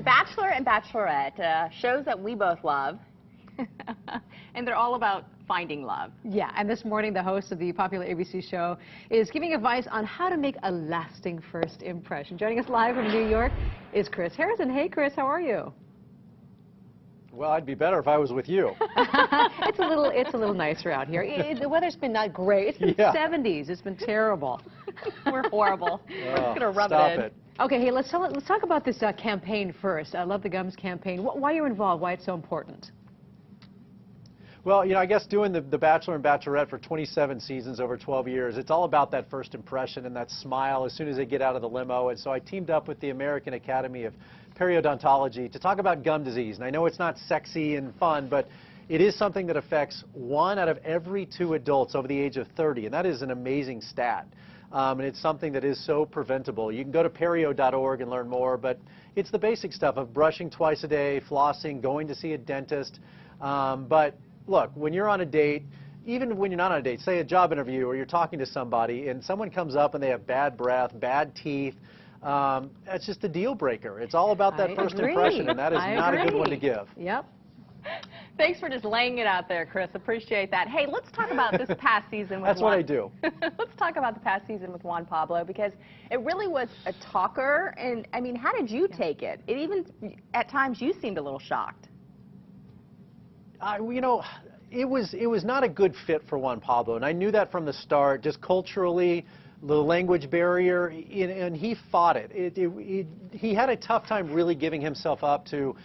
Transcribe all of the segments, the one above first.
Bachelor and Bachelorette, shows that we both love, and they're all about finding love. Yeah, and this morning the host of the popular ABC show is giving advice on how to make a lasting first impression. Joining us live from New York is Chris Harrison. Hey, Chris, how are you? Well, I'd be better if I was with you. It's a little nicer out here. The weather's been not great. It's been 70s. It's been terrible. We're horrible. We're just gonna rub Stop it in. it. Okay, hey, let's talk about this campaign first. I Love the Gums campaign. Why you're involved? Why it's so important? Well, you know, I guess doing the Bachelor and Bachelorette for 27 seasons over 12 years, it's all about that first impression and that smile as soon as they get out of the limo. And so I teamed up with the American Academy of Periodontology to talk about gum disease. And I know it's not sexy and fun, but it is something that affects 1 out of every 2 adults over the age of 30. And that is an amazing stat. And it's something that is so preventable. You can go to perio.org and learn more, but it's the basic stuff of brushing twice a day, flossing, going to see a dentist. But look, when you're on a date, even when you're not on a date, say a job interview or you're talking to somebody and someone comes up and they have bad breath, bad teeth, that's just a deal breaker. It's all about that first impression, and that is not a good one to give. Yep. Thanks for just laying it out there, Chris. Appreciate that. Hey, let's talk about this past season with That's Juan. what I do. Let's talk about the past season with Juan Pablo, because it really was a talker. And, I mean, how did you take it? It even, at times, you seemed a little shocked. You know, it was not a good fit for Juan Pablo, and I knew that from the start, just culturally, the language barrier, and he fought it. He had a tough time really giving himself up to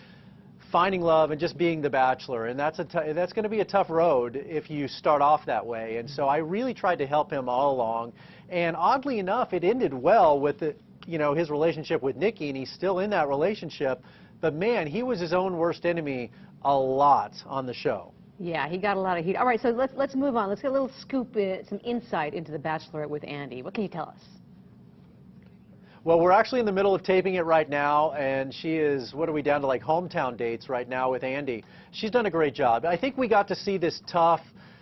finding love and just being the Bachelor, and that's going to be a tough road if you start off that way. And so I really tried to help him all along, and oddly enough, it ended well with his relationship with Nikki, and he's still in that relationship. But man, he was his own worst enemy a lot on the show. Yeah, he got a lot of heat. All right, so let's move on. Let's get a little scoop, some insight into The Bachelorette with Andy. What can you tell us? Well, we're actually in the middle of taping it right now, and she is, what are we down to, like hometown dates right now with Andy. She's done a great job. I think we got to see this tough,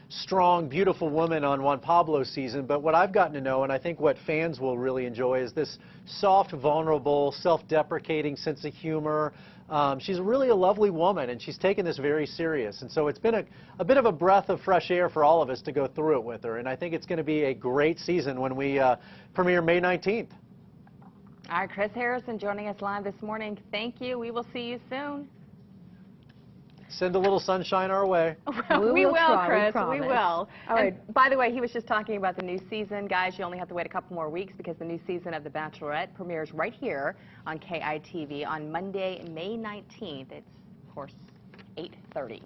strong, beautiful woman on Juan Pablo's season, but what I've gotten to know, and I think what fans will really enjoy, is this soft, vulnerable, self-deprecating sense of humor. She's really a lovely woman, and she's taken this very serious. And so it's been a bit of a breath of fresh air for all of us to go through it with her. And I think it's going to be a great season when we premiere May 19th. All right, Chris Harrison joining us live this morning. Thank you. We will see you soon. Send a little sunshine our way. We will, try, Chris. We will. All right. And by the way, he was just talking about the new season. Guys, you only have to wait a couple more weeks because the new season of The Bachelorette premieres right here on KITV on Monday, May 19th. It's, of course, 8:30.